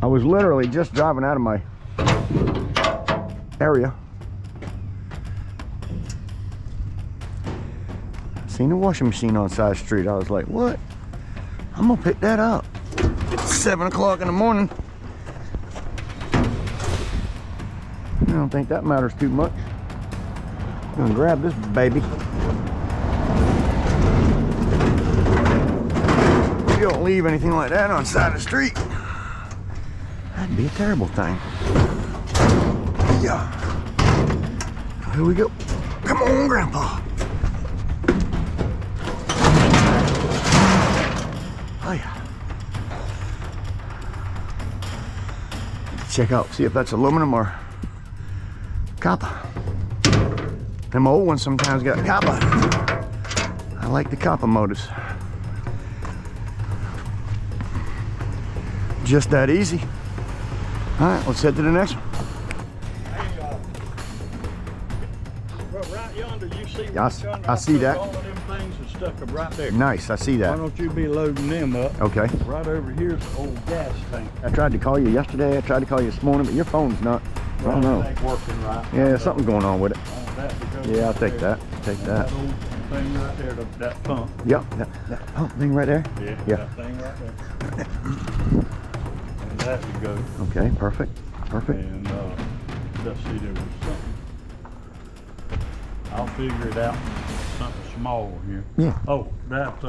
I was literally just driving out of my area. Seen a washing machine on the side of the street. I was like, what? I'm gonna pick that up. It's 7 o'clock in the morning. I don't think that matters too much. I'm gonna grab this baby. You don't leave anything like that on the side of the street. That'd be a terrible thing. Yeah. Here we go. Come on, Grandpa. Oh yeah. Check out, see if that's aluminum or copper. Them old ones sometimes got copper. I like the copper motors. Just that easy. All right, let's head to the next one. Right yonder, you see I see that. all of them things and stuck them right there. Nice, I see Why that. don't you be loading them up? Okay. Right over here's the old gas tank. I tried to call you yesterday, I tried to call you this morning, but your phone's not, I don't know. It ain't working right. Yeah, something's going on with it. That to go Yeah, I'll right take there. that, take that. That old thing right there, that pump. Yep, that pump thing right there? Yeah, that thing right there. And that would go. Okay, perfect, perfect. And let's see, there was something. I'll figure it out. Something small here. Yeah. Oh, that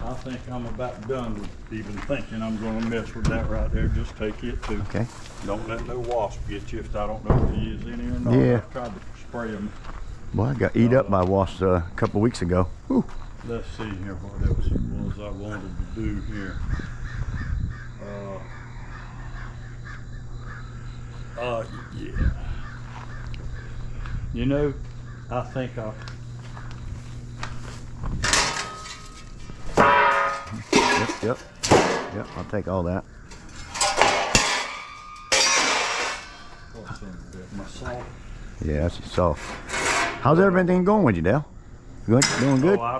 I think I'm about done with even thinking I'm gonna mess with that right there. Just take it too. Okay. Don't let no wasp get you if I don't know if he is in here or not. Yeah. I tried to spray him. Well, I got eat up by wasps a couple weeks ago. Whew. Let's see here what else it was I wanted to do here. Yeah. You know, I think I'll. Yep, I'll take all that. What's in there? My salt. Yeah, that's your salt. How's everything going with you, Dale? Good, doing good? Oh, I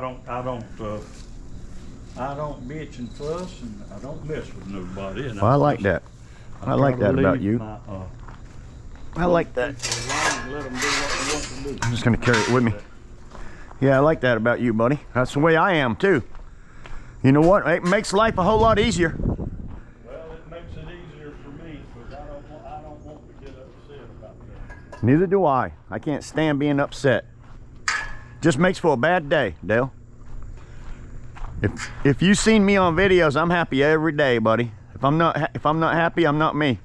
don't bitch and fuss, and I don't mess with nobody. And Well, I like that. I like try to that about leave you. my, I like that. people alone and let them do what they want to do. I'm just gonna carry it with me. Yeah, I like that about you, buddy. That's the way I am too. You know what? It makes life a whole lot easier. Well, it makes it easier for me because I don't want to get upset about that. Neither do I. I can't stand being upset. Just makes for a bad day, Dale. If you've seen me on videos, I'm happy every day, buddy. If I'm not happy, I'm not me.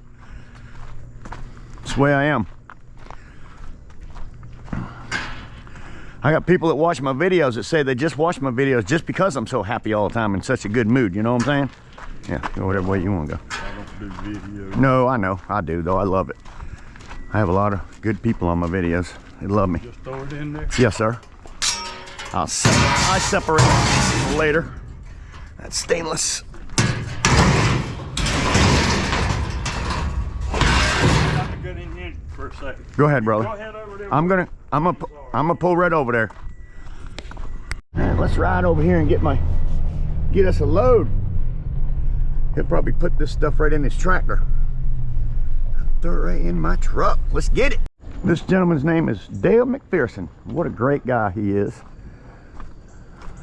That's the way I am. I got people that watch my videos that say they just watch my videos just because I'm so happy all the time in such a good mood. You know what I'm saying? Yeah, go whatever way you want to go. I don't do videos. No, I know. I do, though. I love it. I have a lot of good people on my videos. They love me. Just throw it in there. Yes, sir. I separate later. That's stainless. Get in here for a second. Go ahead, brother. Go ahead over there. I'm gonna pull right over there. All right, let's ride over here and get us a load. He'll probably put this stuff right in his tractor. Throw it right in my truck. Let's get it. This gentleman's name is Dale McPherson. What a great guy he is.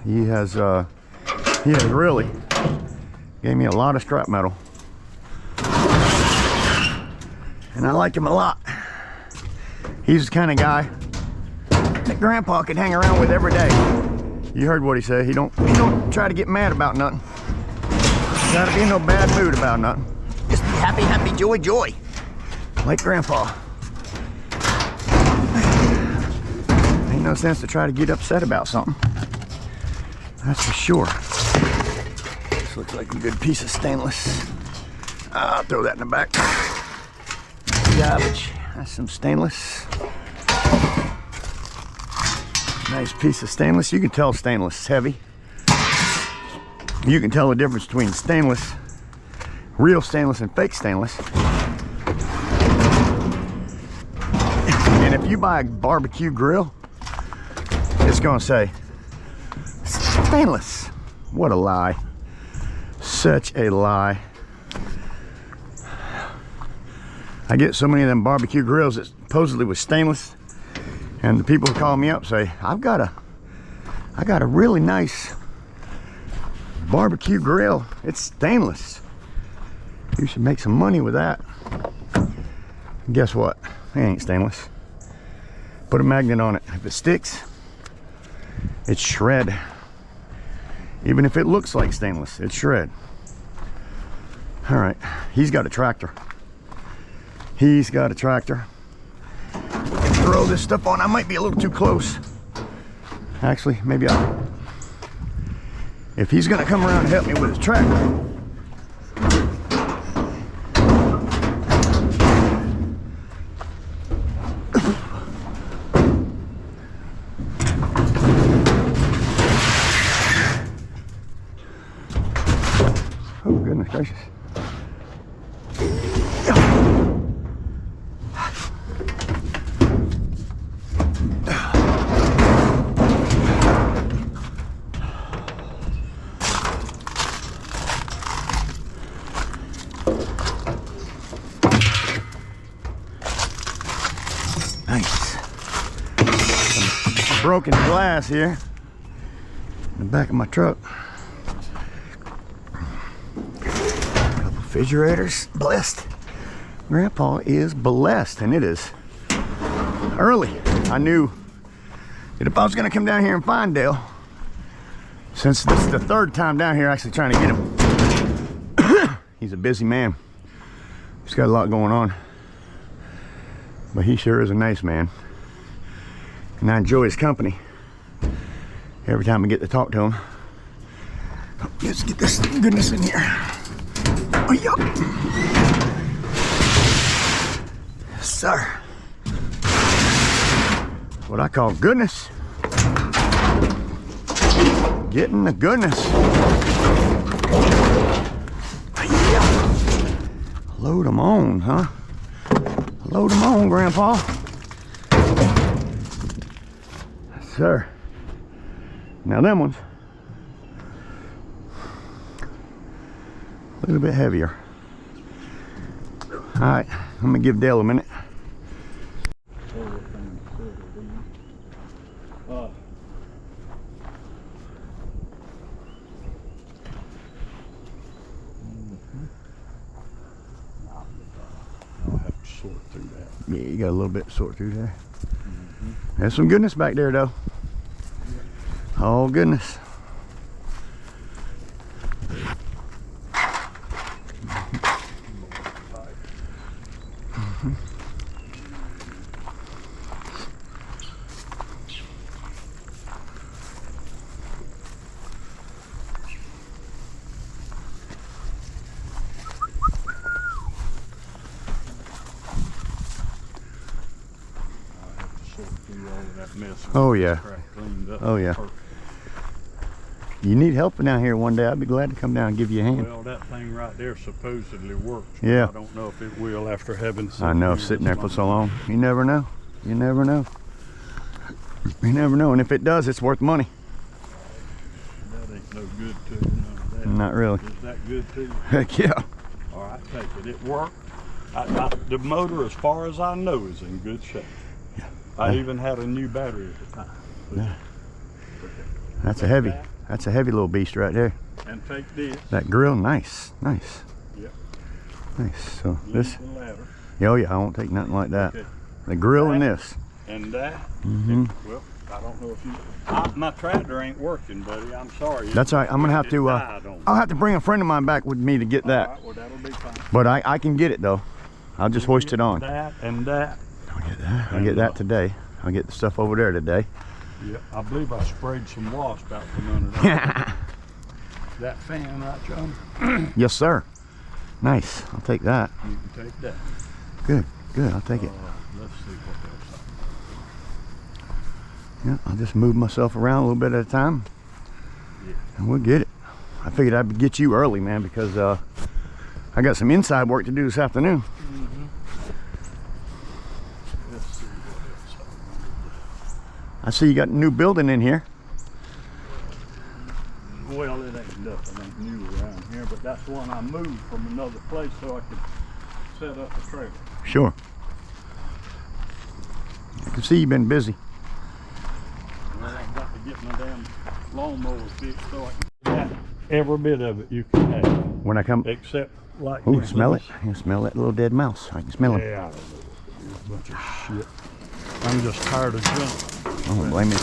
He has really gave me a lot of scrap metal. And I like him a lot. He's the kind of guy that Grandpa could hang around with every day. You heard what he said. He don't try to get mad about nothing. Gotta be in no bad mood about nothing. Just be happy, happy, joy, joy. Like Grandpa. Ain't no sense to try to get upset about something. That's for sure. This looks like a good piece of stainless. I'll throw that in the back. Garbage. That's some stainless. Nice piece of stainless. You can tell stainless is heavy. You can tell the difference between stainless, real stainless, and fake stainless. And if you buy a barbecue grill, it's gonna say stainless. What a lie. Such a lie. I get so many of them barbecue grills that supposedly was stainless, and the people who call me up say, I got a really nice barbecue grill. It's stainless. You should make some money with that. Guess what? It ain't stainless. Put a magnet on it. If it sticks, it's shred. Even if it looks like stainless, it's shred. All right, he's got a tractor. He's got a tractor. Throw this stuff on. I might be a little too close. Actually, maybe I'll. If he's gonna come around and help me with his tractor. Oh, goodness gracious. Nice. Some broken glass here in the back of my truck. Refrigerators, blessed. Grandpa is blessed, and it is early. I knew that if I was gonna come down here and find Dale, since this is the third time down here actually trying to get him, he's a busy man. He's got a lot going on, but he sure is a nice man, and I enjoy his company every time I get to talk to him. Let's get this goodness in here. Oh, yup. Yes, sir. What I call goodness. Getting the goodness. Yeah. Load them on, huh? Load them on, Grandpa. Yes, sir. Now them ones. A little bit heavier. All right, I'm gonna give Dale a minute. I'll have to sort through that. Yeah, you got a little bit to sort through there. There's some goodness back there, though. Oh, goodness. Oh yeah. Oh yeah. You need help down here one day. I'd be glad to come down and give you a hand. Well, that thing right there supposedly works. Yeah. I don't know if it will after having. I know, sitting there for so long. You never know. You never know. You never know. And if it does, it's worth money. That ain't no good to you. None of that. Not really. Is that good to you? Heck yeah. All right, take it. It worked. The motor, as far as I know, is in good shape. Yeah. I even had a new battery at the time. Yeah. That's a heavy. That's a heavy little beast right there. And take this. That grill, nice, nice. Yep. Nice. So this. Ladder. Oh yeah, I won't take nothing like that. Okay. The grill and this. And that. Mm-hmm. Well, I don't know if you. My tractor ain't working, buddy. I'm sorry. That's all right. I'm gonna have to. I'll have to bring a friend of mine back with me to get that. All right, well, that'll be fine. But I can get it though. I'll just hoist it on. That and that. I'll get that. I'll get that today. I'll get the stuff over there today. Yeah, I believe I sprayed some wasp out from under that. That fan right, John? Yes, sir. Nice. I'll take that. You can take that. Good. Good. I'll take it. Let's see what else. Yeah, I'll just move myself around a little bit at a time. Yeah. And we'll get it. I figured I'd get you early, man, because I got some inside work to do this afternoon. Let's see what else. I see you got a new building in here. Well, it ain't nothing ain't new around here, but That's one I moved from another place so I could set up a trailer. Sure. I can see you've been busy. Well, I've got to get my damn lawnmower fixed so I can have every bit of it you can have. When I come, Except like ooh, this. smell it. You smell that little dead mouse. I can smell him. Yeah, I don't know. It's a bunch of shit. I'm just tired of junk. I don't blame you.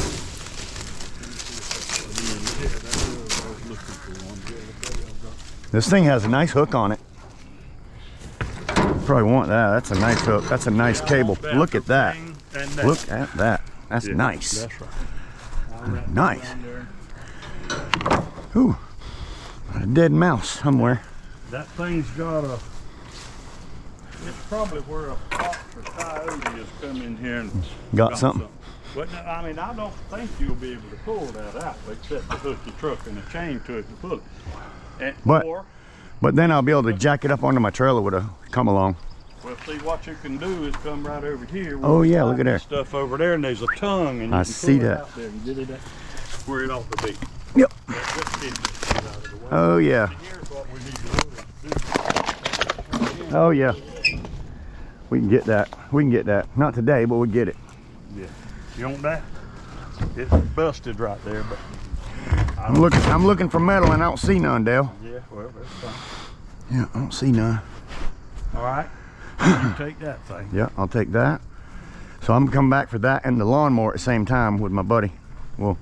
This thing has a nice hook on it. Probably want that. That's a nice hook. That's a nice cable. Look at that. Look at that. That's nice. That's right. Nice. Ooh, a dead mouse somewhere. That thing's got a. It's probably where a fox or coyote has come in here and Got something. But no, I mean, I don't think you'll be able to pull that out except to hook your truck and a chain to it to pull it. And, But then I'll be able to jack it up onto my trailer with a come along. well, see what you can do is come right over here. Oh yeah, look at there. Stuff over there, and there's a tongue, and you I can see pull it that. out there and get it where it ought to be. Yep. Just get this out of the way. Oh yeah. Here's what we need to do. Oh yeah. We can get that. We can get that. Not today, but we'll get it. Yeah. You want that? It's busted right there, but I'm looking for metal and I don't see none, Dale. yeah, well, that's fine. Yeah, I don't see none. All right. You take that thing. Yeah, I'll take that. So I'm gonna come back for that and the lawnmower at the same time with my buddy. We'll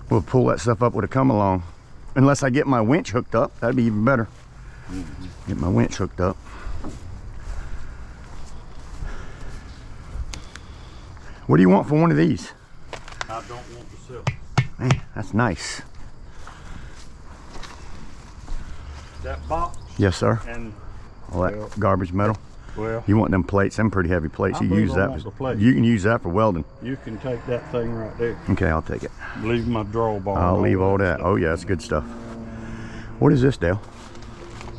pull that stuff up with a come along. Unless I get my winch hooked up, that'd be even better. Get my winch hooked up. What do you want for one of these? I don't want to sell. Man, that's nice. That box Yes, sir. and All that well, garbage metal. well, You want them plates? Them pretty heavy plates. I You believe use I that. want the plate. You can use that for welding. you can take that thing right there. Okay, I'll take it. Leave my drawbar. I'll leave all that. stuff. Oh yeah, it's good stuff. What is this, Dale?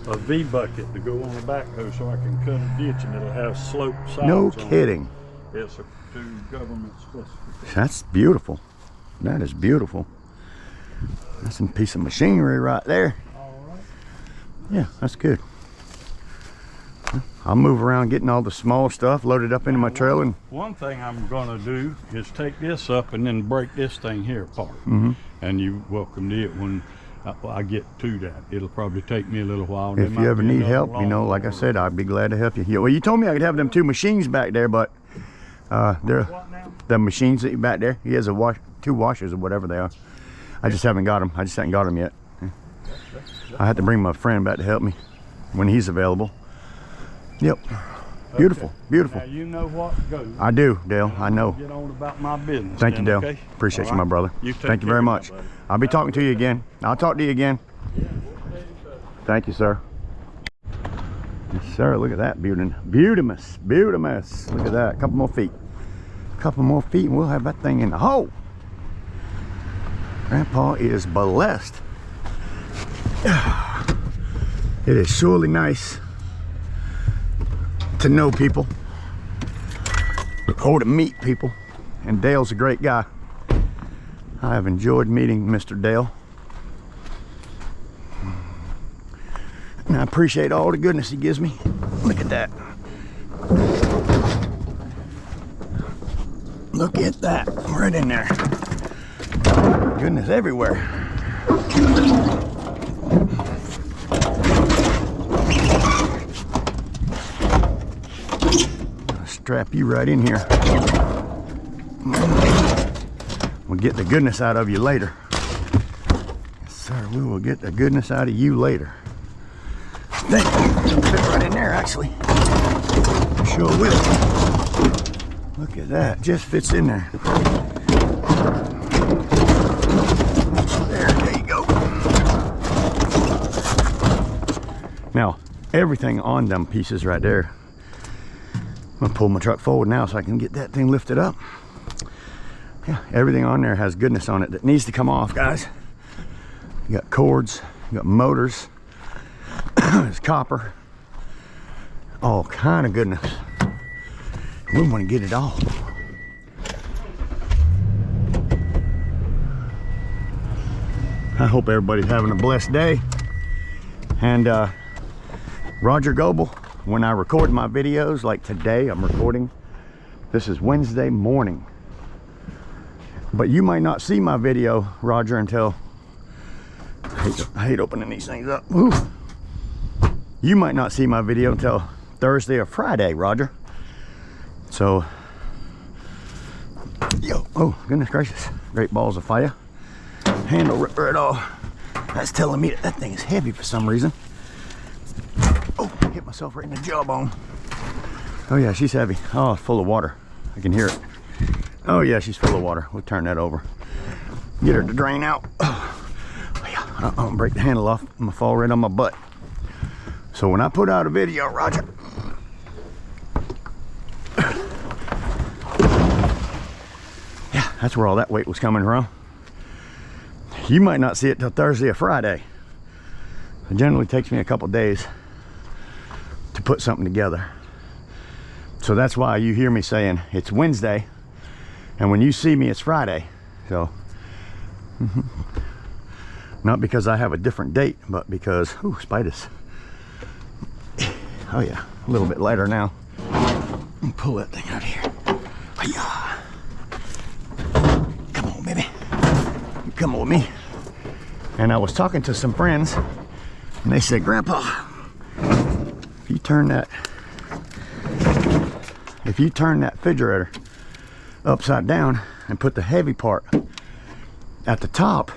A V bucket to go on the backhoe so I can cut a ditch and it'll have slope sides. No on it. kidding. It's to government specifications. That's beautiful. That is beautiful. That's a piece of machinery right there. All right. Yeah, that's good. I'll move around getting all the small stuff loaded up into my trailer. And One thing I'm gonna do is take this up and then break this thing here apart. And you're welcome to it when I get to that. It'll probably take me a little while. if you ever need help, you know, like I said, I'd be glad to help you. Yeah, well, you told me I could have them two machines back there, but they're What now? the machines that you back there. He has a two washers or whatever they are. I just haven't got them. I just haven't got them yet. I had to bring my friend back to help me when he's available. Yep. Beautiful, beautiful. Now you know what goes. I do, Dale. I know. Get on about my business. Thank you, then, Dale. okay? Appreciate All you, my right. brother. You take Thank you care very of much. that, buddy. I'll be talking to you again. I'll talk to you again. Thank you, sir. Yes, sir. Look at that. Beautimous. Look at that. A couple more feet. A couple more feet and we'll have that thing in the hole. Grandpa is blessed. It is surely nice to know people or to meet people. And Dale's a great guy. I have enjoyed meeting Mr. Dale. And I appreciate all the goodness he gives me. Look at that. Look at that. Right in there. Goodness everywhere. Strap you right in here. We'll get the goodness out of you later. Yes, sir, we will get the goodness out of you later. Thank you. It'll fit right in there, actually. Sure will. Look at that. Just fits in there. There you go. Now, everything on them pieces right there. I'm gonna pull my truck forward now so I can get that thing lifted up. Yeah, everything on there has goodness on it that needs to come off, guys. You got cords, you got motors, there's copper, all kind of goodness. We want to get it all. I hope everybody's having a blessed day. And Roger Goebel, when I record my videos, like today I'm recording, this is Wednesday morning. But you might not see my video, Roger, until, I hate opening these things up. Ooh. You might not see my video until Thursday or Friday, Roger. So, yo, oh goodness gracious, great balls of fire. Handle ripped right off. That's telling me that that thing is heavy for some reason. Oh, hit myself right in the jawbone. Oh yeah, she's heavy. Oh, it's full of water. I can hear it. Oh yeah, she's full of water. We'll turn that over. Get her to drain out. Oh yeah, I'll break the handle off. I'm gonna fall right on my butt. So when I put out a video, Roger, yeah, that's where all that weight was coming from. You might not see it till Thursday or Friday. It generally takes me a couple days to put something together. So that's why you hear me saying it's Wednesday, and when you see me it's Friday. So not because I have a different date, but because, ooh, spiders. Oh yeah, a little bit lighter now. Pull that thing out of here. Hi-ya. Come on, baby. Come on with me. And I was talking to some friends, and they said, Grandpa, if you turn that refrigerator upside down and put the heavy part at the top,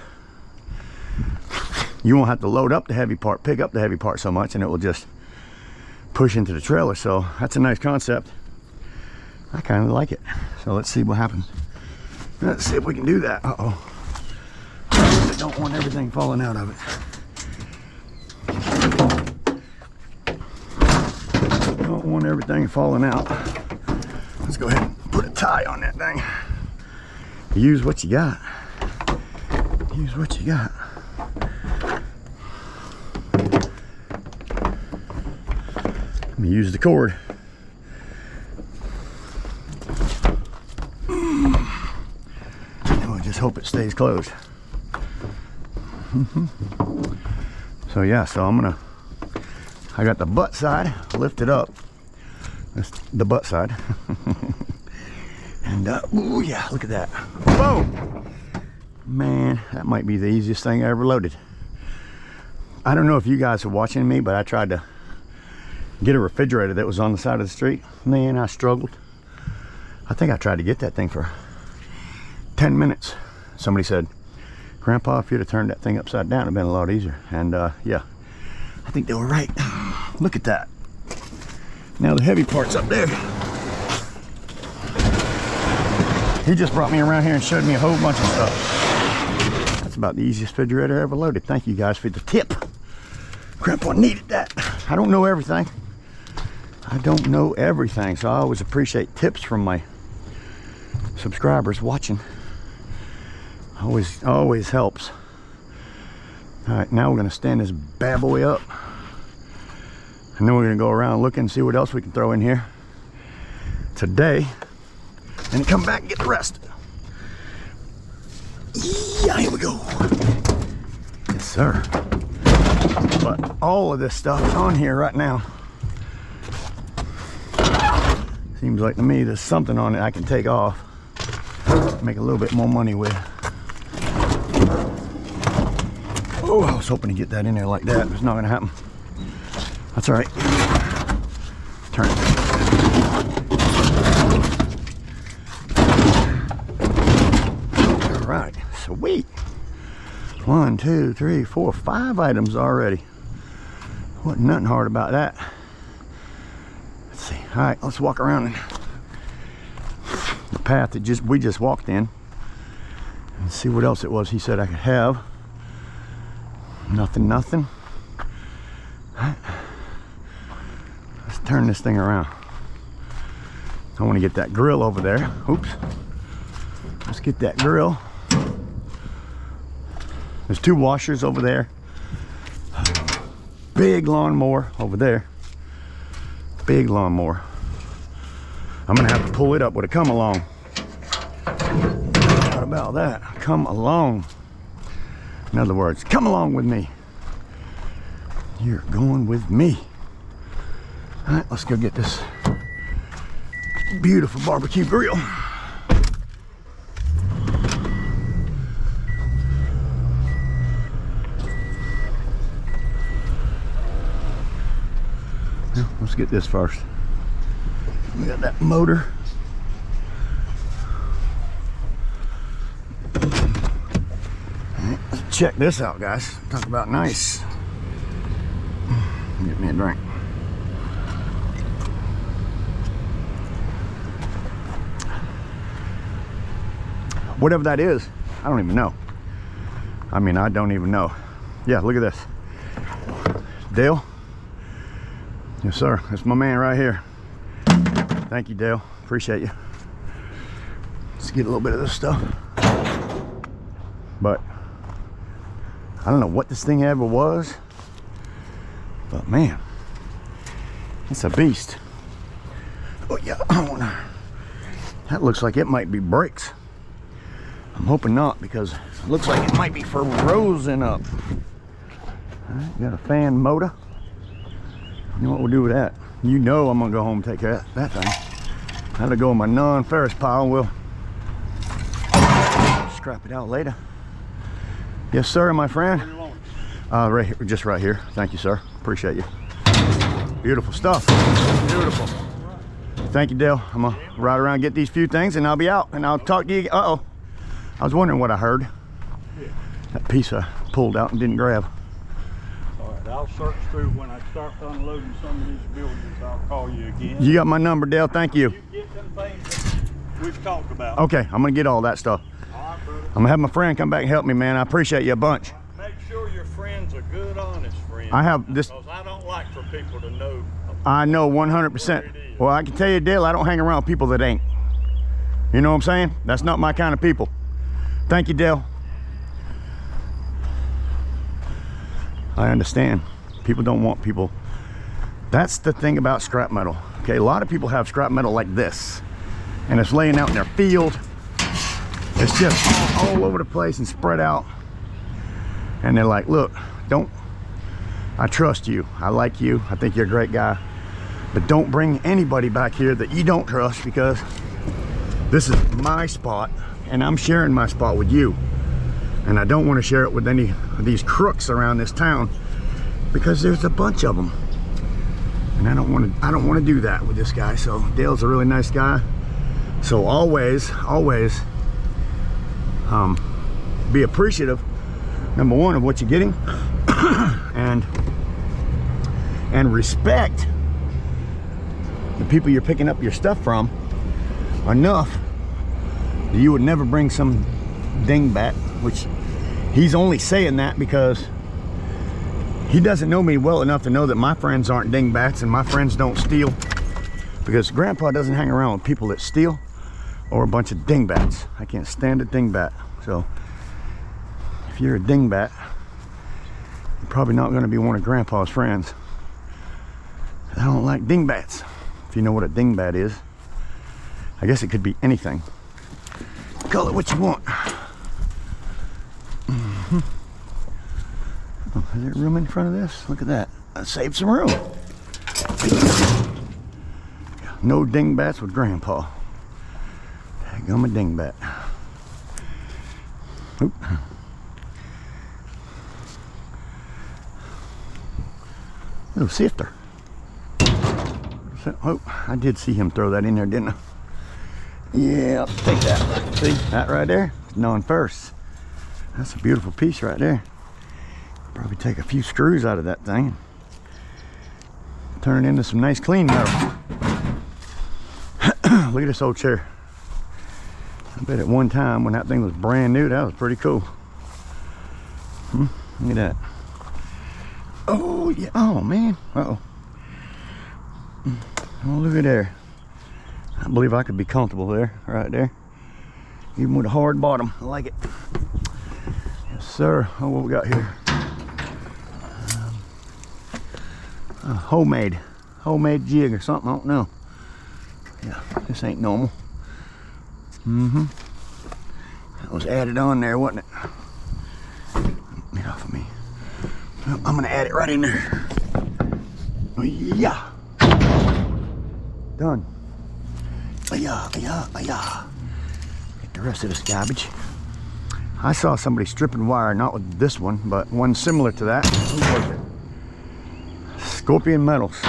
you won't have to load up the heavy part, pick up the heavy part so much, and it will just push into the trailer. So that's a nice concept. I kind of like it. So let's see what happens. Let's see if we can do that. Uh-oh. I don't want everything falling out of it. Don't want everything falling out. Let's go ahead and put a tie on that thing. Use what you got. Use what you got. Let me use the cord. And we'll just hope it stays closed. So yeah, so I got the butt side lifted up. That's the butt side. And ooh yeah, look at that. Boom! Man, that might be the easiest thing I ever loaded. I don't know if you guys are watching me, but I tried to get a refrigerator that was on the side of the street. Man, I struggled. I think I tried to get that thing for 10 minutes. Somebody said, Grandpa, if you'd have turned that thing upside down, it'd been a lot easier. And yeah, I think they were right. Look at that. Now the heavy part's up there. He just brought me around here and showed me a whole bunch of stuff. That's about the easiest refrigerator I ever loaded. Thank you guys for the tip. Grandpa needed that. I don't know everything. I don't know everything, so I always appreciate tips from my subscribers watching. Always helps. All right, now we're gonna stand this bad boy up, and then we're gonna go around looking and see what else we can throw in here today, and come back and get the rest. Yeah, here we go. Yes, sir. But all of this stuff is on here right now. Seems like to me there's something on it I can take off, make a little bit more money with. Oh, I was hoping to get that in there like that. It's not gonna happen. That's all right. Turn it. All right, sweet. 1, 2, 3, 4, 5 items already. Wasn't nothing hard about that. Let's see. All right, let's walk around and the path that we just walked in and see what else it was he said I could have. Nothing. All right. Let's turn this thing around. I want to get that grill over there. Oops. Let's get that grill. There's 2 washers over there. Big lawnmower over there. Big lawnmower. I'm gonna have to pull it up with a come along. What about that? Come along. In other words, come along with me. You're going with me. All right, let's go get this beautiful barbecue grill. Now, let's get this first. We got that motor. All right, let's check this out, guys. Talk about nice. Get me a drink. Whatever that is, I don't even know. I mean, I don't even know. Yeah, look at this. Dale. Yes, sir. That's my man right here. Thank you, Dale. Appreciate you. Let's get a little bit of this stuff. But I don't know what this thing ever was. But man, it's a beast. Oh yeah, that looks like it might be brakes. I'm hoping not, because it looks like it might be frozen up. All right, got a fan motor. You know what we'll do with that? You know I'm gonna go home and take care of that thing. I had to go in my non-ferrous pile. We'll scrap it out later. Yes, sir, my friend. Right here, just right here. Thank you, sir. Appreciate you. Beautiful stuff. Beautiful. Thank you, Dale. I'm gonna ride around and get these few things, and I'll be out. And I'll talk to you. Uh-oh. I was wondering what I heard. That piece I pulled out and didn't grab. All right, I'll search through when I start unloading some of these buildings. I'll call you again. You got my number, Dale. Thank you. You get them things that we've talked about. Okay, I'm gonna get all that stuff. All right, brother. I'm gonna have my friend come back and help me, man. I appreciate you a bunch. Make sure your friends are good, honest friends. I have this. Because I don't like for people to know. I know 100%. Well, I can tell you, Dale, I don't hang around people that ain't. You know what I'm saying? That's not my kind of people. Thank you, Dale. I understand. People don't want people. That's the thing about scrap metal. Okay, a lot of people have scrap metal like this, and it's laying out in their field. It's just all over the place and spread out. And they're like, look, I trust you. I like you. I think you're a great guy. But don't bring anybody back here that you don't trust, because this is my spot and I'm sharing my spot with you. And I don't want to share it with any of these crooks around this town, because there's a bunch of them. And I don't want to do that with this guy. So Dale's a really nice guy. So always be appreciative, number one, of what you're getting, and respect the people you're picking up your stuff from enough that you would never bring some dingbat, which he's only saying that because he doesn't know me well enough to know that my friends aren't dingbats and my friends don't steal, because Grandpa doesn't hang around with people that steal or a bunch of dingbats. I can't stand a dingbat. So if you're a dingbat, you're probably not going to be one of Grandpa's friends. I don't like dingbats. If you know what a dingbat is, I guess it could be anything. Call it what you want. Oh, is there room in front of this? Look at that. I saved some room. No dingbats with Grandpa. I'm a dingbat. Oop. Little sifter. Oh, I did see him throw that in there, didn't I? Yeah, I'll take that. See that right there? It's non-ferrous. That's a beautiful piece right there. Probably take a few screws out of that thing and turn it into some nice clean metal. Look at this old chair. I bet at one time when that thing was brand new, that was pretty cool. Look at that. Oh yeah. Oh man. Uh-oh. Oh, look at there. I believe I could be comfortable there, right there. Even with a hard bottom. I like it. Yes, sir. Oh, what we got here? A homemade jig or something. I don't know. Yeah, this ain't normal. That was added on there, wasn't it? Get off of me. Well, I'm gonna add it right in there. Yeah. Done. Yeah. Get the rest of this garbage. I saw somebody stripping wire, not with this one, but one similar to that. Who was it? Scorpion Metals.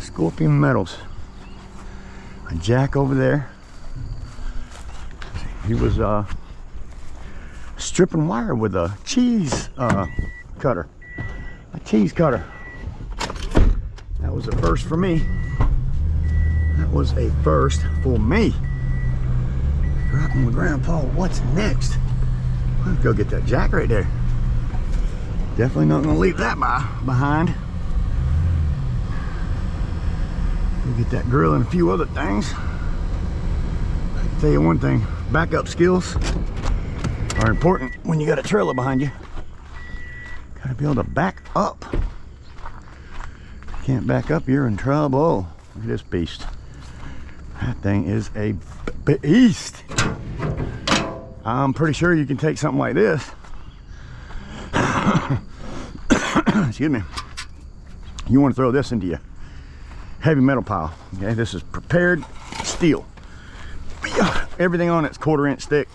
Scorpion Metals. A jack over there. He was stripping wire with a cheese cutter. A cheese cutter. That was a first for me. That was a first for me. Right, my grandpa, what's next? Let's go get that jack right there. Definitely not gonna leave that behind. We'll get that grill and a few other things. I can tell you one thing, backup skills are important when you got a trailer behind you. Gotta be able to back up. Can't back up, you're in trouble. Look at this beast. That thing is a beast. I'm pretty sure you can take something like this. Excuse me. You want to throw this into your heavy metal pile. Okay, this is prepared steel. Everything on it's 1/4 inch thick.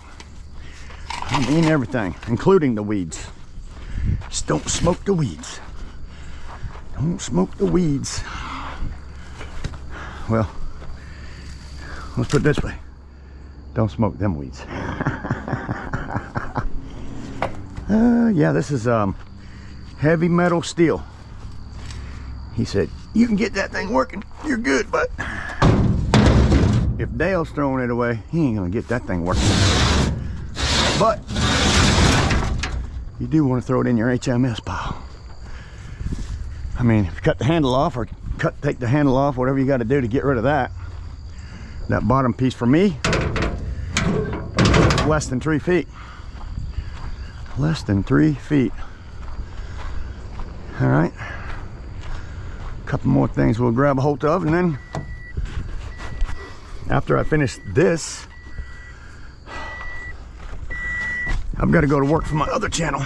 I mean everything, including the weeds. Just don't smoke the weeds. Don't smoke the weeds. Well, let's put it this way. Don't smoke them weeds. Yeah, this is heavy metal steel. He said, you can get that thing working, you're good, but if Dale's throwing it away, he ain't gonna get that thing working. But you do want to throw it in your HMS pile. I mean, if you cut the handle off or take the handle off, whatever you got to do to get rid of that. That bottom piece for me, less than 3 feet. Less than 3 feet. All right. A couple more things we'll grab a hold of, and then after I finish this, I've got to go to work for my other channel,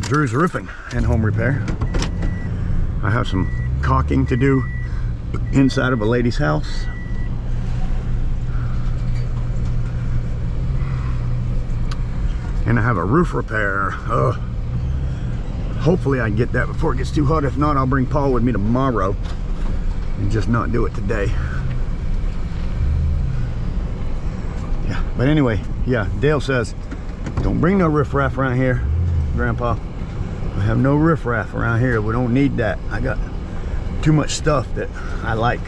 Drew's Roofing and Home Repair. I have some caulking to do inside of a lady's house. And I have a roof repair. Hopefully I can get that before it gets too hot. If not, I'll bring Paul with me tomorrow and just not do it today. Yeah, but anyway, yeah, Dale says, don't bring no riffraff around here, Grandpa. I have no riffraff around here. We don't need that. I got too much stuff that I like.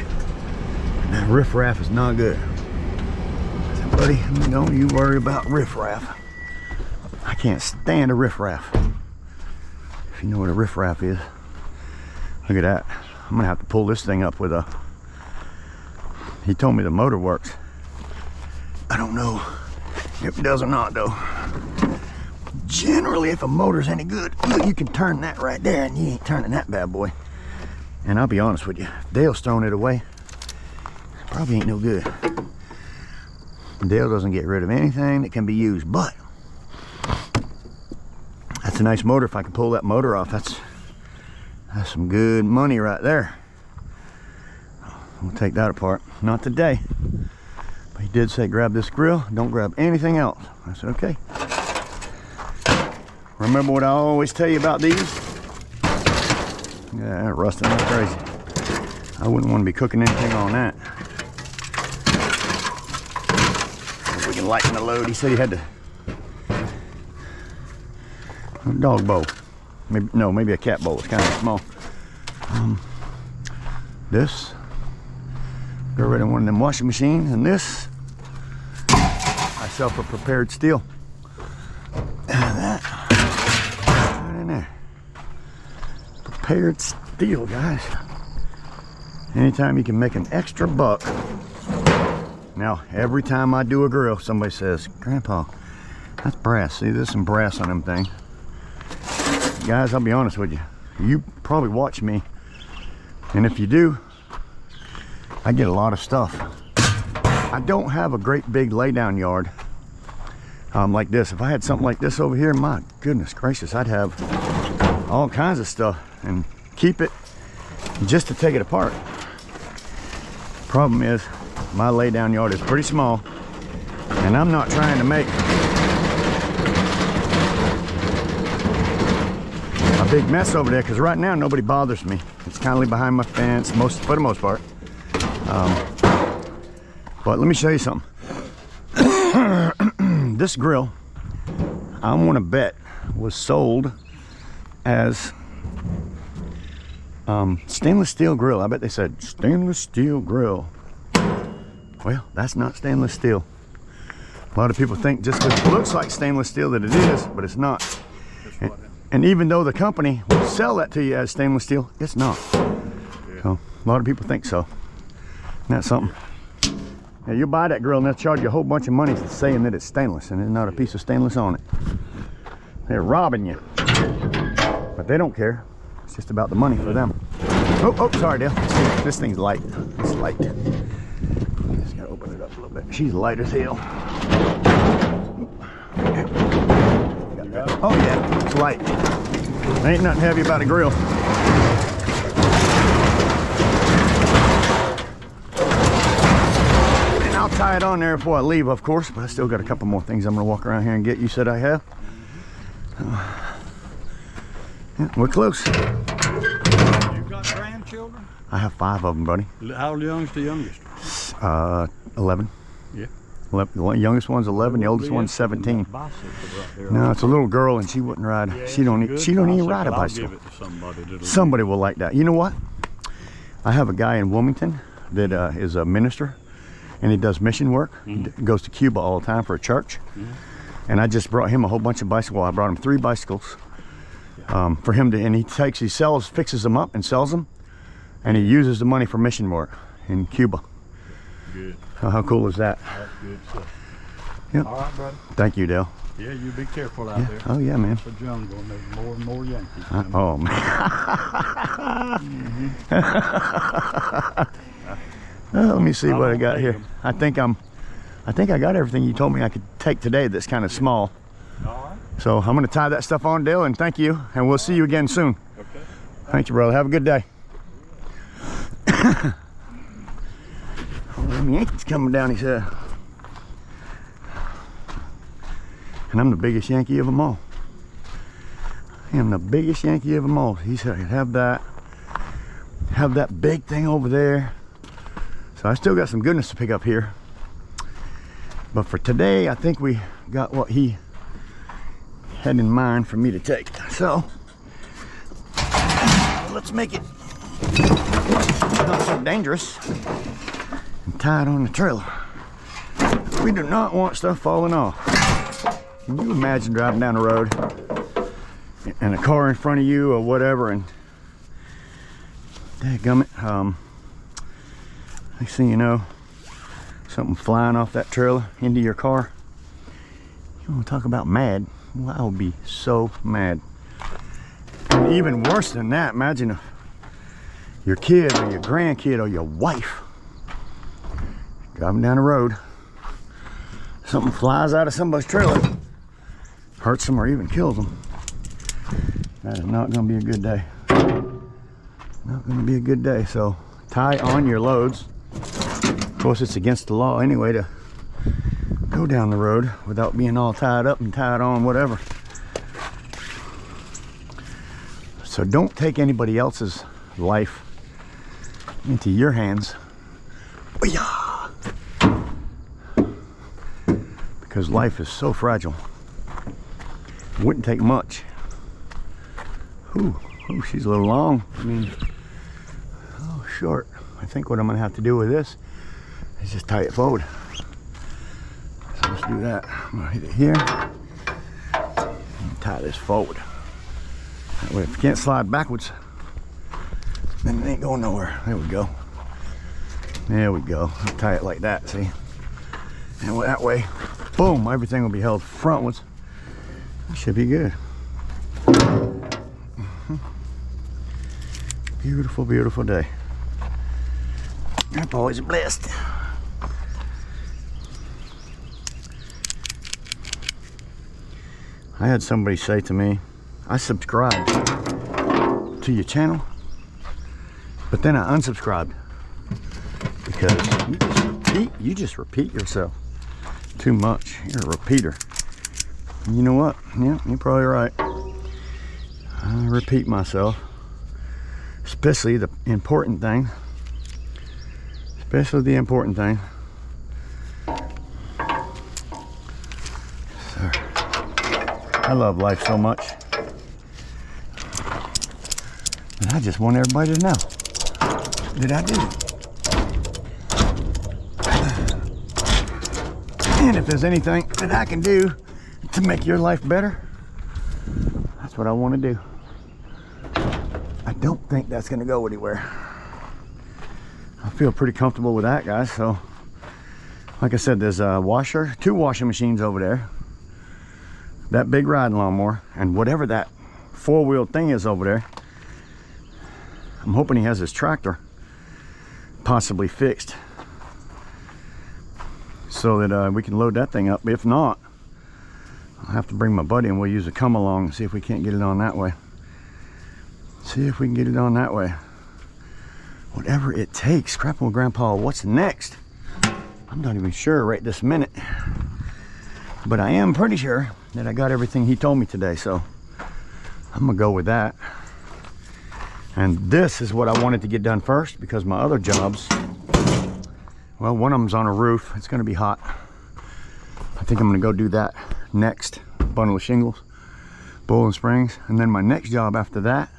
And that riffraff is not good. I said, buddy, don't you worry about riffraff. I can't stand a riffraff. If you know what a riffraff is, look at that. I'm gonna have to pull this thing up with a, he told me the motor works. I don't know if it does or not though. Generally, if a motor's any good, you can turn that right there, and you ain't turning that bad boy. And I'll be honest with you, Dale's throwing it away. Probably ain't no good. Dale doesn't get rid of anything that can be used, but that's a nice motor. If I can pull that motor off, that's some good money right there. We'll take that apart. Not today. But he did say grab this grill, don't grab anything else. I said, okay. Remember what I always tell you about these? Yeah, rusting like crazy. I wouldn't want to be cooking anything on that. If we can lighten the load. He said he had to. A dog bowl. Maybe, no, maybe a cat bowl. It's kind of small. This. Go right in one of them washing machines. And this. Myself a prepared steel. And that. Right in there. Prepared steel, guys. Anytime you can make an extra buck. Now, every time I do a grill, somebody says, Grandpa, that's brass. See, there's some brass on them things. Guys, I'll be honest with you. You probably watch me. And if you do, I get a lot of stuff. I don't have a great big laydown yard. like this. If I had something like this over here, my goodness gracious, I'd have all kinds of stuff and keep it just to take it apart. Problem is, my lay down yard is pretty small, and I'm not trying to make a big mess over there, because right now nobody bothers me. It's kindly behind my fence, for the most part. But let me show you something. This grill, I want to bet, was sold as stainless steel grill. I bet they said stainless steel grill. Well, that's not stainless steel. A lot of people think just because it looks like stainless steel that it is, but it's not. And even though the company will sell that to you as stainless steel, it's not. So a lot of people think so. Isn't that something? Now, you buy that grill and they'll charge you a whole bunch of money saying that it's stainless, and there's not a piece of stainless on it. They're robbing you. But they don't care. It's just about the money for them. Oh, sorry, Dale. This thing's light. It's light. Just gotta open it up a little bit. She's light as hell. Oh yeah, it's light. There ain't nothing heavy about a grill. And I'll tie it on there before I leave, of course, but I still got a couple more things I'm gonna walk around here and get. You said I have. Yeah, we're close. You got grandchildren? I have 5 of them, buddy. How young's the youngest? 11. Yeah. 11. The youngest one's 11. The oldest one's 17. No, it's a little girl, and she wouldn't ride. Yeah, she don't even ride a bicycle. I'll give it to somebody. Somebody will like that. You know what? I have a guy in Wilmington that is a minister, and he does mission work. He goes to Cuba all the time for a church. And I just brought him a whole bunch of bicycles. I brought him 3 bicycles for him to, and he fixes them up and sells them, and he uses the money for mission work in Cuba. Good. How cool is that? That's good stuff. Yep. All right, brother. Thank you, Dale. Yeah, you be careful out there. Oh yeah, man. It's a jungle, and there's more and more Yankees. Oh man. Well, let me see what I got here. I think I got everything you told me I could take today that's kind of small. All right. So I'm going to tie that stuff on, Dale, and thank you, and we'll see you again soon. Okay. Thank you, brother. Have a good day. Them Yankees coming down, he said. And I'm the biggest Yankee of them all. I am the biggest Yankee of them all. He said I could have that big thing over there. So I still got some goodness to pick up here. But for today, I think we got what he had in mind for me to take. So let's make it not so dangerous and tie it on the trailer. We do not want stuff falling off. Can you imagine driving down the road and a car in front of you or whatever, and dadgummit, next thing you know, something flying off that trailer into your car. You want to talk about mad? Well, I would be so mad. And even worse than that, imagine if your kid or your grandkid or your wife driving down the road, something flies out of somebody's trailer, hurts them or even kills them. That is not going to be a good day. Not going to be a good day. So tie on your loads. Of course, it's against the law anyway to go down the road without being all tied up and tied on, whatever. So don't take anybody else's life into your hands. Because life is so fragile. It wouldn't take much. Ooh, she's a little long. I mean, oh, short. I think what I'm gonna have to do with this is just tie it forward. So let's do that. I'm gonna hit it here and tie this forward. That way, if you can't slide backwards, then it ain't going nowhere. There we go. There we go. I'll tie it like that, see? And that way, boom, everything will be held frontwards. It should be good. Beautiful, beautiful day. Grandpa is blessed. I had somebody say to me, I subscribed to your channel, but then I unsubscribed because you just repeat yourself too much. You're a repeater. You know what? Yeah, you're probably right. I repeat myself, especially the important thing. Especially the important thing. So, I love life so much. And I just want everybody to know that I do. And if there's anything that I can do to make your life better, that's what I want to do. I don't think that's going to go anywhere. I feel pretty comfortable with that, guys. So, like I said, there's a washer, 2 washing machines over there, that big riding lawnmower, and whatever that 4-wheel thing is over there. I'm hoping he has his tractor possibly fixed so that we can load that thing up. If not, I'll have to bring my buddy and we'll use a come along and see if we can't get it on that way. See if we can get it on that way. Whatever it takes. Scrapyard Grandpa, what's next? I'm not even sure right this minute, but I am pretty sure that I got everything he told me today, so I'm gonna go with that. And this is what I wanted to get done first, because my other jobs, well, one of them's on a roof. It's gonna be hot. I think I'm gonna go do that next. Bundle of shingles, Bowling Springs, and then my next job after that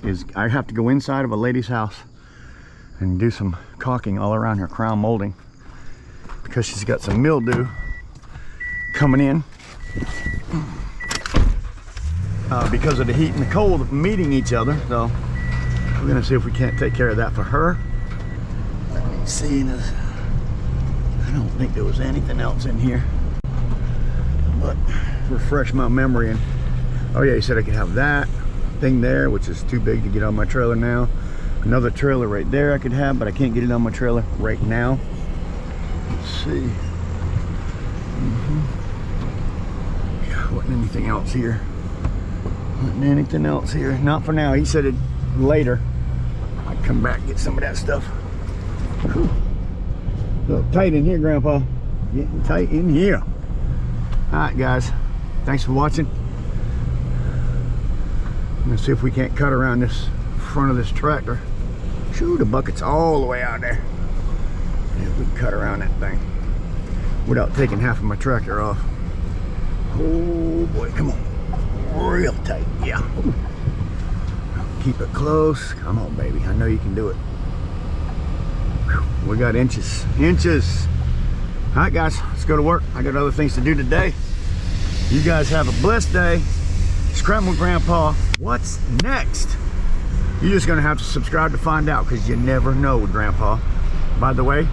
is I have to go inside of a lady's house and do some caulking all around her crown molding because she's got some mildew coming in because of the heat and the cold meeting each other. So we're gonna see if we can't take care of that for her. Let me see. I don't think there was anything else in here, but refresh my memory. And oh yeah, he said I could have that thing there, which is too big to get on my trailer now. Another trailer right there I could have, but I can't get it on my trailer right now. Let's see. Yeah, wasn't anything else here. Wasn't anything else here. Not for now. He said it later. I'd come back and get some of that stuff. Whew. So tight in here, Grandpa. Getting tight in here. All right, guys. Thanks for watching. I'm gonna see if we can't cut around this front of this tractor. Shoo, the bucket's all the way out there. Yeah, we can cut around that thing without taking half of my tractor off. Oh boy, come on. Real tight, yeah. Keep it close. Come on, baby. I know you can do it. Whew, we got inches. All right, guys, let's go to work. I got other things to do today. You guys have a blessed day. Scrapyard Grandpa, what's next? You're just gonna have to subscribe to find out, because you never know with Grandpa. By the way,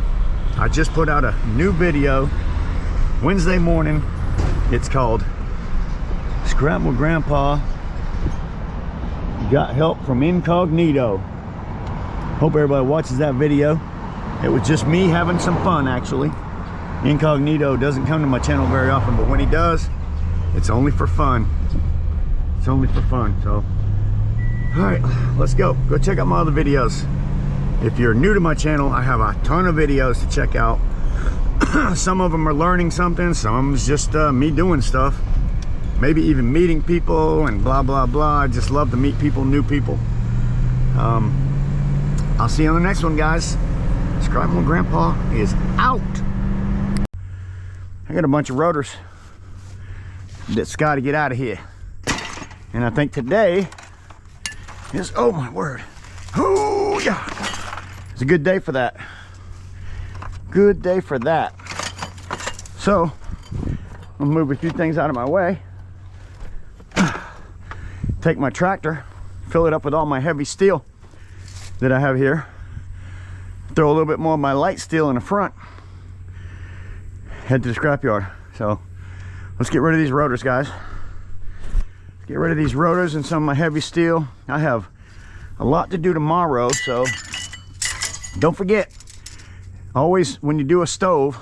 I just put out a new video Wednesday morning. It's called Scrapyard Grandpa Got Help from Incognito. Hope everybody watches that video. It was just me having some fun, actually. Incognito doesn't come to my channel very often, but when he does, it's only for fun. It's only for fun. So all right, let's go check out my other videos. If you're new to my channel, I have a ton of videos to check out. Some of them are learning something, some of them is just me doing stuff, maybe even meeting people and blah blah blah. I just love to meet people, new people. I'll see you on the next one, guys. Scrapyard Grandpa is out. I got a bunch of rotors that's got to get out of here. And I think today is, oh my word, oh yeah, it's a good day for that. Good day for that. So I'll move a few things out of my way, take my tractor, fill it up with all my heavy steel that I have here, throw a little bit more of my light steel in the front, head to the scrapyard. So let's get rid of these rotors, guys. Get rid of these rotors and some of my heavy steel. I have a lot to do tomorrow, so don't forget, always when you do a stove,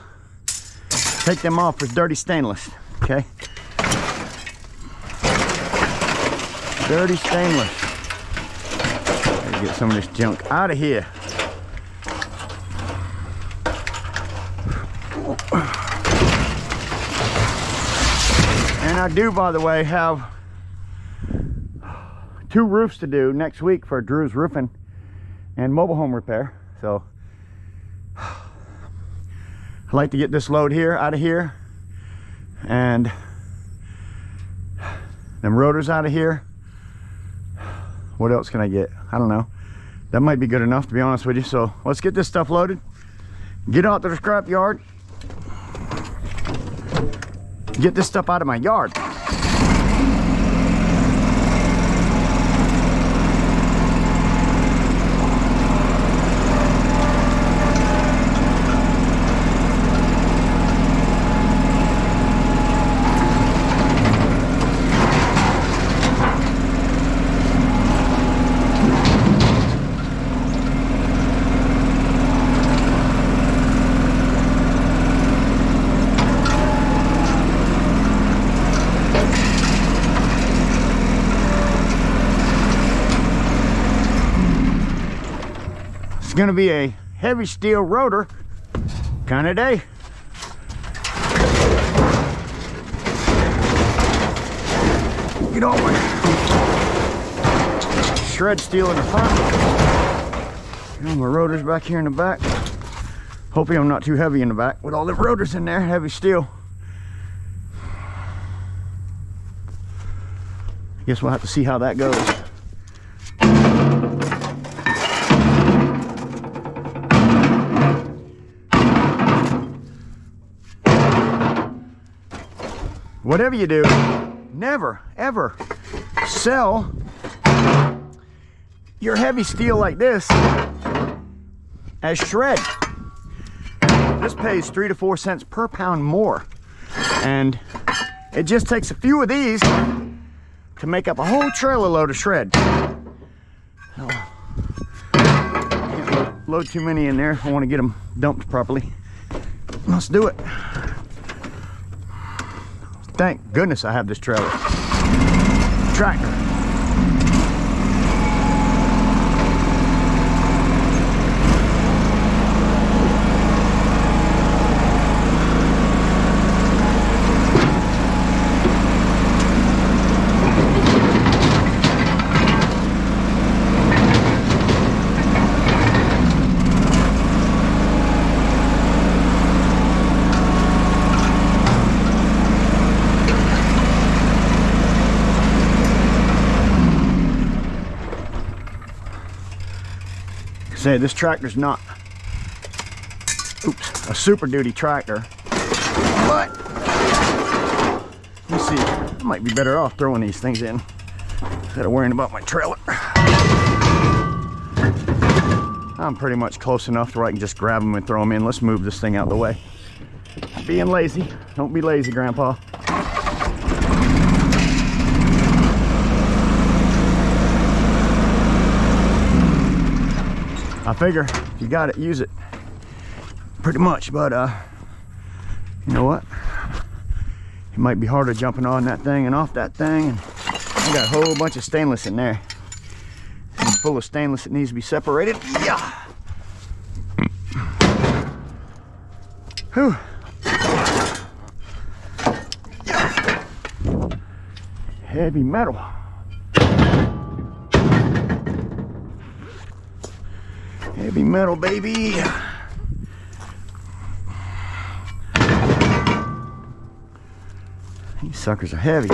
take them off with dirty stainless. Okay. Dirty stainless. Gotta get some of this junk out of here. And I do, by the way, have 2 roofs to do next week for Drew's roofing and mobile home repair. So I like to get this load here out of here, and them rotors out of here. What else can I get? I don't know. That might be good enough, to be honest with you. So let's get this stuff loaded, get out to the scrap yard, get this stuff out of my yard. Gonna be a heavy steel rotor kind of day. Get all my shred steel in the front. Get all my rotors back here in the back. Hoping I'm not too heavy in the back with all the rotors in there, heavy steel. Guess we'll have to see how that goes. Whatever you do, never ever sell your heavy steel like this as shred. This pays 3 to 4 cents per pound more, and it just takes a few of these to make up a whole trailer load of shred. So, can't load too many in there if I want to get them dumped properly. Let's do it. Thank goodness I have this trailer. Tractor. Say this tractor's not, a Super Duty tractor, but let's see, I might be better off throwing these things in instead of worrying about my trailer. I'm pretty much close enough to where I can just grab them and throw them in. Let's move this thing out of the way. Being lazy. Don't be lazy, Grandpa. I figure if you got it, use it. Pretty much, but you know what? It might be harder jumping on that thing and off that thing. And I got a whole bunch of stainless in there. It's full of stainless. It needs to be separated. Yeah. Whew. Heavy metal. Heavy metal, baby. These suckers are heavy.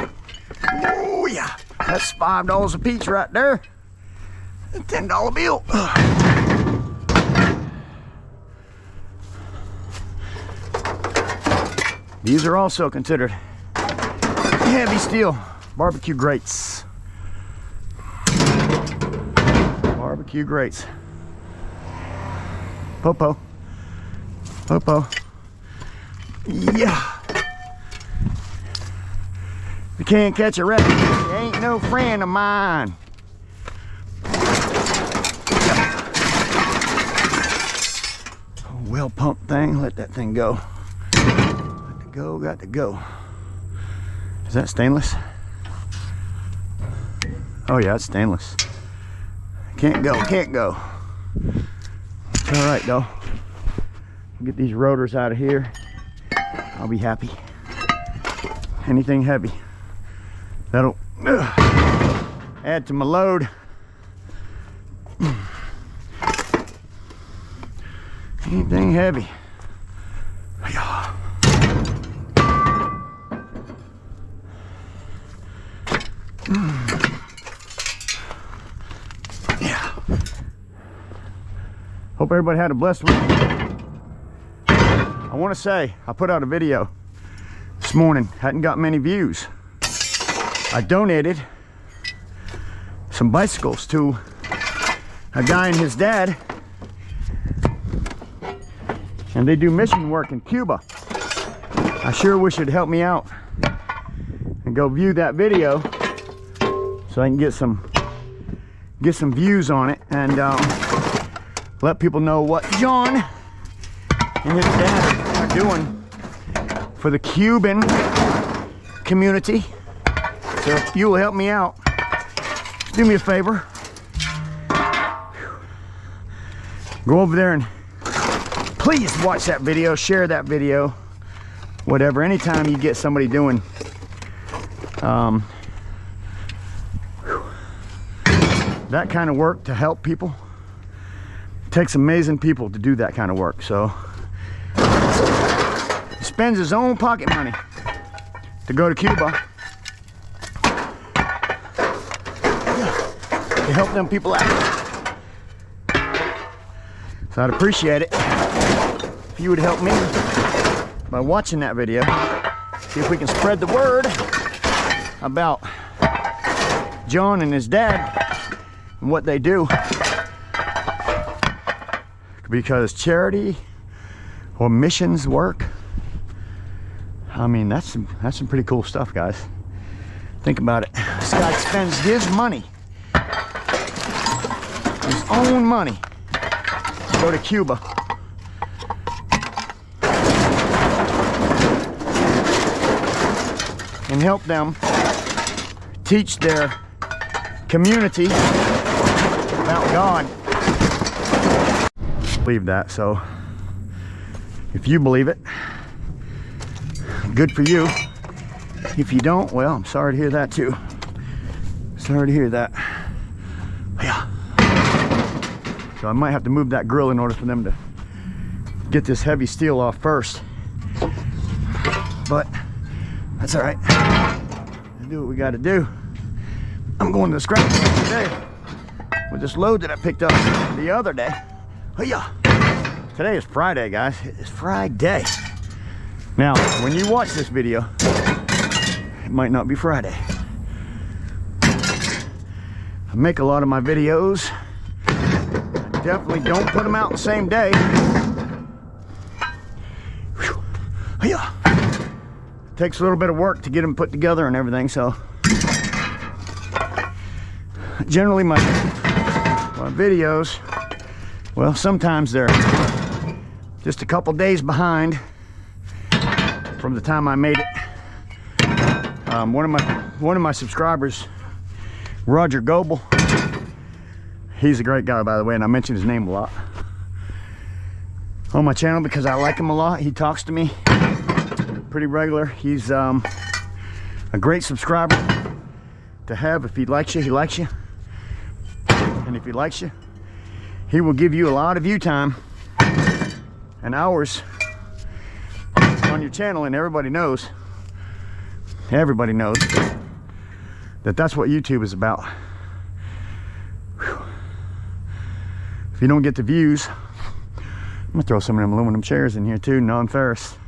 Oh yeah, that's $5 a piece right there. A $10 bill. These are also considered heavy steel barbecue grates. Barbecue grates. Popo. Popo. Yeah. If you can't catch a rabbit, you ain't no friend of mine. Well pump thing, let that thing go. Got to go, got to go. Is that stainless? Oh yeah, it's stainless. Can't go, can't go. It's all right though. Get these rotors out of here. I'll be happy. Anything heavy that'll add to my load. Anything heavy. Yeah. Hope everybody had a blessed week. I want to say I put out a video this morning, hadn't got many views. I donated some bicycles to a guy and his dad, and they do mission work in Cuba. I sure wish it'd help me out and go view that video so I can get some views on it and let people know what John and his dad are doing for the Cuban community. So if you will help me out, do me a favor, go over there and please watch that video, share that video, whatever. Anytime you get somebody doing that kind of work to help people, it takes amazing people to do that kind of work. So he spends his own pocket money to go to Cuba to help them people out. So I'd appreciate it if you would help me by watching that video. See if we can spread the word about John and his dad and what they do. Because charity or missions work, I mean, that's some pretty cool stuff, guys. Think about it. This guy spends his money, his own money, to go to Cuba. And help them teach their community about God. Believe that. So if you believe it, good for you. If you don't, well, I'm sorry to hear that too. Sorry to hear that. Yeah. So I might have to move that grill in order for them to get this heavy steel off first. But that's all right. We'll do what we got to do. I'm going to the scrapyard today with this load that I picked up the other day. Oh yeah. Today is Friday, guys. It's Friday. Now, when you watch this video, it might not be Friday. I make a lot of my videos. I definitely don't put them out the same day. Whew. Oh yeah. Takes a little bit of work to get them put together and everything, so generally my videos, well, sometimes they're just a couple days behind from the time I made it. One of my subscribers, Roger Goebel, he's a great guy, by the way, and I mention his name a lot on my channel because I like him a lot. He talks to me pretty regular. He's a great subscriber to have. If he likes you, he likes you. And if he likes you, he will give you a lot of view time and hours on your channel. And everybody knows that that's what YouTube is about. Whew. If you don't get the views, I'm gonna throw some of them aluminum chairs in here too, non-ferrous.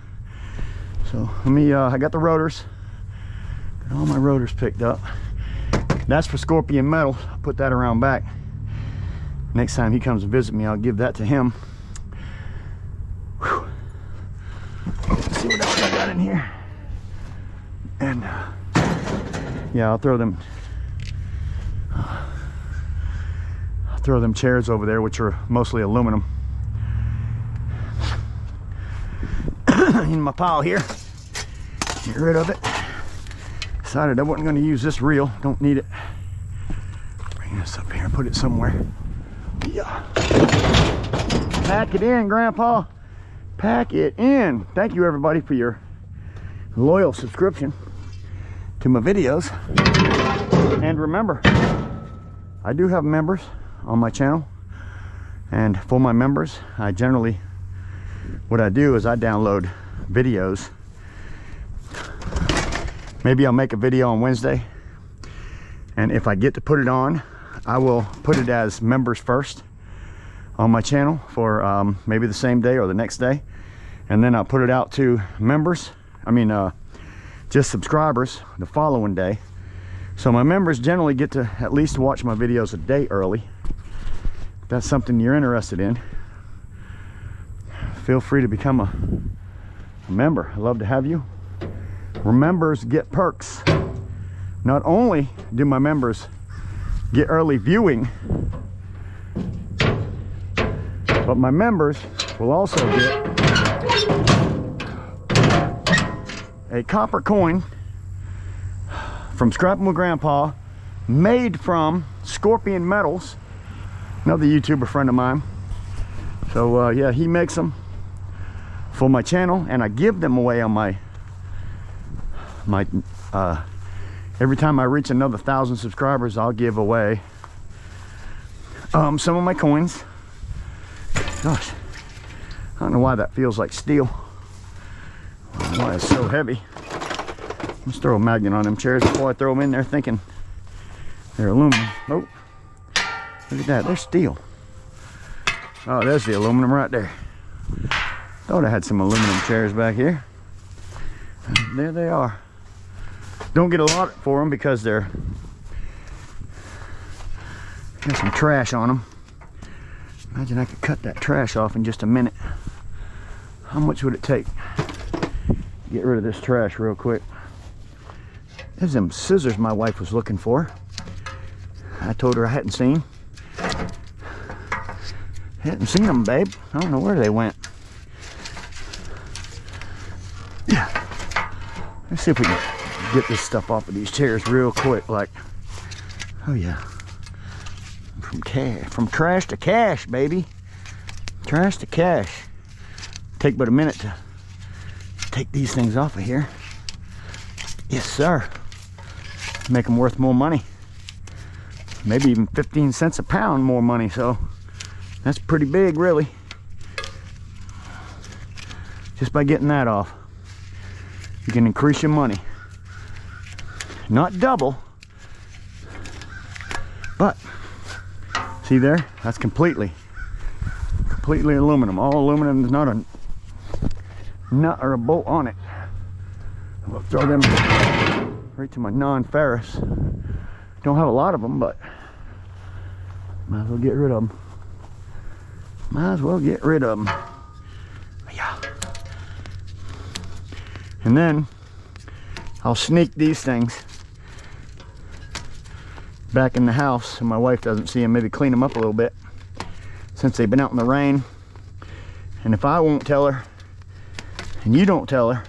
So let me, I got the rotors, got all my rotors picked up. That's for Scorpion Metal. I'll put that around back. Next time he comes to visit me, I'll give that to him. Whew. Let's see what else I got in here. And yeah, I'll throw them chairs over there, which are mostly aluminum, in my pile here. Get rid of it. decided I wasn't going to use this reel. Don't need it. Bring this up here and put it somewhere. Yeah. Pack it in, Grandpa. Pack it in. Thank you, everybody, for your loyal subscription to my videos. And remember, I do have members on my channel. And for my members, what I do is I download videos. Maybe I'll make a video on Wednesday, and if I get to put it on, I will put it as members first on my channel for maybe the same day or the next day, and then I'll put it out to members, just subscribers, the following day. So my members generally get to at least watch my videos a day early. If that's something you're interested in, feel free to become a member. I'd love to have you. Members get perks. Not only do my members get early viewing, but my members will also get a copper coin from Scrapping with Grandpa, made from Scorpion Metals, another YouTuber friend of mine. So yeah, he makes them for my channel, and I give them away on my every time I reach another 1,000 subscribers, I'll give away some of my coins. Gosh, I don't know why that feels like steel. I don't know why it's so heavy. Let's throw a magnet on them chairs before I throw them in there thinking they're aluminum. Oh, look at that, they're steel. Oh, there's the aluminum right there. Thought I had some aluminum chairs back here. And there they are. Don't get a lot for them because they're got some trash on them. Imagine I could cut that trash off in just a minute. How much would it take? Get rid of this trash real quick. There's them scissors my wife was looking for. I told her I hadn't seen. Hadn't seen them, babe. I don't know where they went. Yeah. Let's see if we can get this stuff off of these chairs real quick. Like, oh yeah. From trash to cash, baby. Trash to cash. Take but a minute to take these things off of here. Yes, sir. Make them worth more money. Maybe even 15 cents a pound more money. So that's pretty big, really. Just by getting that off, you can increase your money. Not double, but see there, that's completely aluminum. All aluminum. There's not a nut or a bolt on it. I'll throw them right to my non-ferrous. Don't have a lot of them, but might as well get rid of them. Might as well get rid of them. Yeah. And then I'll sneak these things back in the house so my wife doesn't see them. Maybe clean them up a little bit since they've been out in the rain. And if I won't tell her and you don't tell her,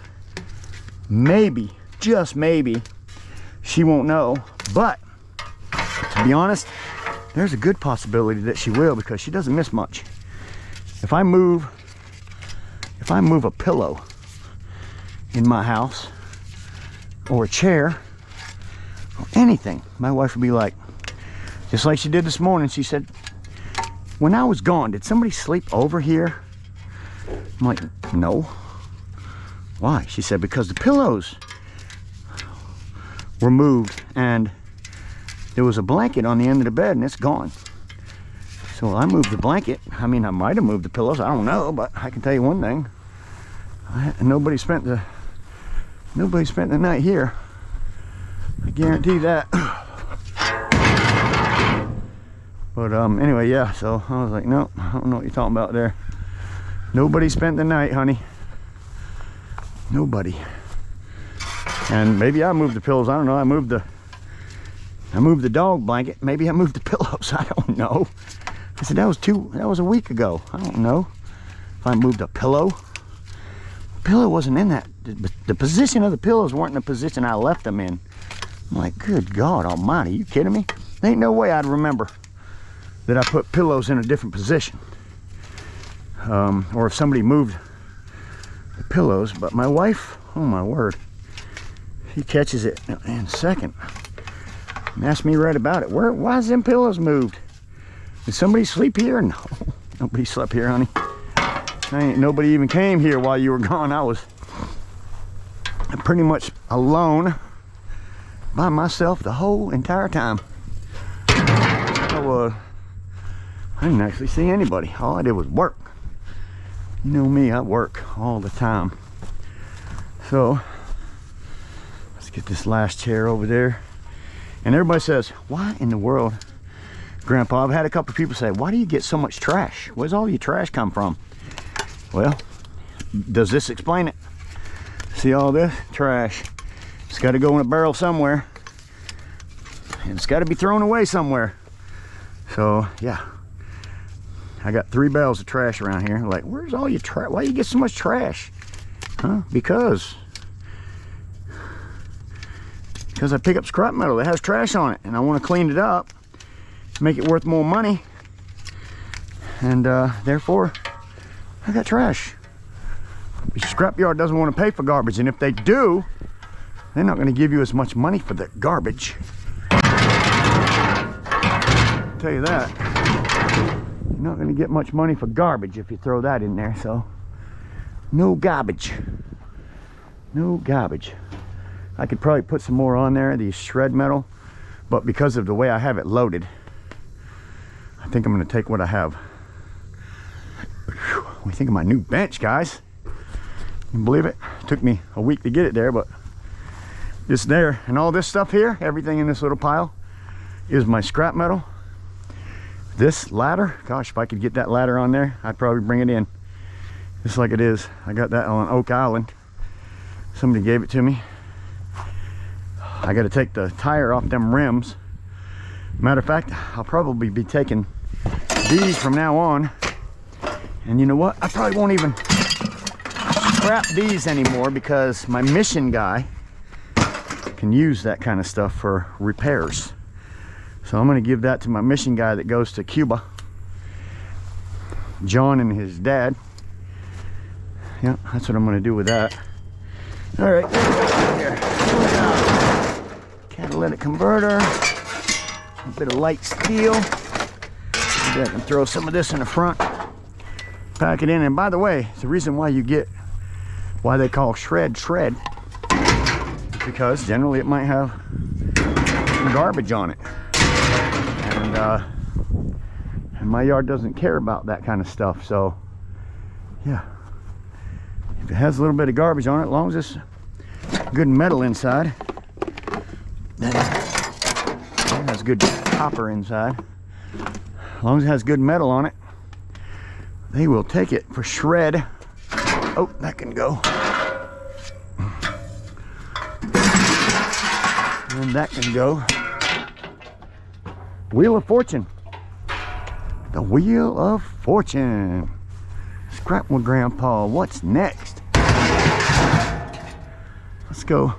maybe, just maybe, she won't know. But to be honest, there's a good possibility that she will, because she doesn't miss much. If I move a pillow in my house, or a chair, or anything, my wife would be like, just like she did this morning. She said, when I was gone, did somebody sleep over here? I'm like, no. Why? She said, because the pillows were moved and there was a blanket on the end of the bed and it's gone. So I moved the blanket. I mean, I might have moved the pillows, I don't know, but I can tell you one thing. Nobody spent the night here. I guarantee that. But anyway, yeah, so I was like, no, I don't know what you're talking about there. Nobody spent the night, honey. Nobody. And maybe I moved the pillows. I don't know. I moved the dog blanket. Maybe I moved the pillows. I don't know. I said that was a week ago. I don't know if I moved a pillow. The pillow wasn't in that the position of the pillows weren't in the position I left them in. I'm like, good God almighty, you kidding me? There ain't no way I'd remember that I put pillows in a different position. Or if somebody moved the pillows, but my wife, oh my word, she catches it in a second and asks me right about it. Why is them pillows moved? Did somebody sleep here? No, nobody slept here, honey. Nobody even came here while you were gone. I was pretty much alone by myself the whole entire time. So, I didn't actually see anybody. All I did was work. You know me, I work all the time. So, let's get this last chair over there. And everybody says, why in the world, Grandpa? I've had a couple of people say, why do you get so much trash? Where's all your trash come from? Well, does this explain it? See all this trash? It's got to go in a barrel somewhere. And it's got to be thrown away somewhere. So, yeah. I got 3 barrels of trash around here. Like, where's all your trash? Why do you get so much trash? Huh? Because I pick up scrap metal that has trash on it, and I want to clean it up, make it worth more money, and therefore I got trash. The scrapyard doesn't want to pay for garbage, and if they do, they're not going to give you as much money for the garbage. I'll tell you that. You're not going to get much money for garbage if you throw that in there. So no garbage, no garbage. I could probably put some more on there, these shred metal, but because of the way I have it loaded, I think I'm going to take what I have. Whew, what do you think of my new bench, guys? You can believe it? It took me a week to get it there, but it's there. And all this stuff here, everything in this little pile, is my scrap metal. This ladder, gosh, if I could get that ladder on there, I'd probably bring it in just like it is. I got that on Oak Island. Somebody gave it to me. I got to take the tire off them rims. Matter of fact, I'll probably be taking these from now on. And you know what? I probably won't even scrap these anymore because my mission guy can use that kind of stuff for repairs. So I'm going to give that to my mission guy that goes to Cuba. John and his dad. Yeah, that's what I'm going to do with that. All right, here. Catalytic converter. A bit of light steel. Maybe I can throw some of this in the front. Pack it in. And by the way, the reason why why they call shred is because generally it might have some garbage on it. And my yard doesn't care about that kind of stuff, so yeah, if it has a little bit of garbage on it, as long as it's good metal inside, then it has good copper inside, as long as it has good metal on it, they will take it for shred. Oh, that can go. And that can go. Wheel of Fortune. The Wheel of Fortune. Scrap with Grandpa. What's next? Let's go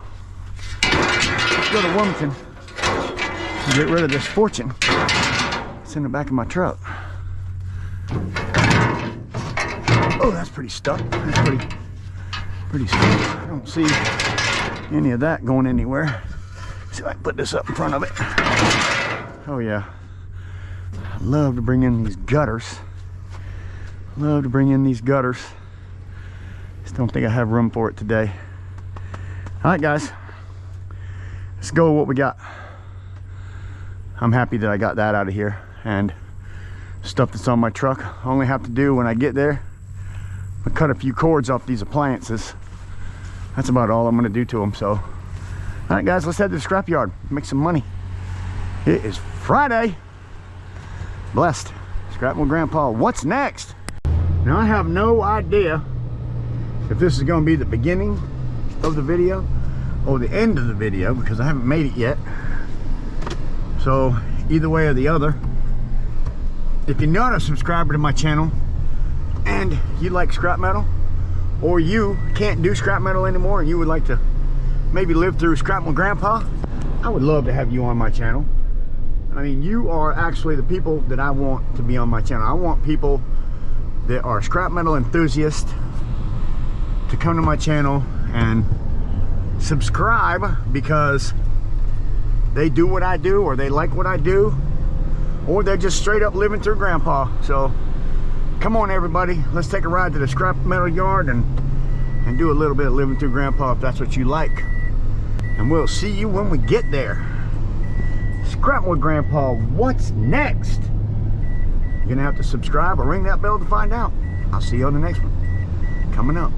to Wilmington and get rid of this fortune. It's in the back of my truck. Oh, that's pretty stuck. That's pretty stuck. I don't see any of that going anywhere. See if I can put this up in front of it. Oh yeah, I love to bring in these gutters. Love to bring in these gutters. Just don't think I have room for it today. All right, guys, let's go with what we got. I'm happy that I got that out of here, and stuff that's on my truck, I only have to do when I get there, I cut a few cords off these appliances. That's about all I'm gonna do to them. So, all right, guys, let's head to the scrapyard, make some money. It is Friday. Blessed. Scrapping with Grandpa. What's next? Now, I have no idea if this is going to be the beginning of the video or the end of the video because I haven't made it yet. So, either way or the other, if you're not a subscriber to my channel and you like scrap metal or you can't do scrap metal anymore and you would like to maybe live through Scrap with Grandpa, I would love to have you on my channel. I mean, you are actually the people that I want to be on my channel. I want people that are scrap metal enthusiasts to come to my channel and subscribe because they do what I do, or they like what I do, or they're just straight up living through Grandpa. So come on everybody, let's take a ride to the scrap metal yard and do a little bit of living through Grandpa if that's what you like. And we'll see you when we get there. Scrap with Grandpa, what's next? You're gonna have to subscribe or ring that bell to find out. I'll see you on the next one. Coming up.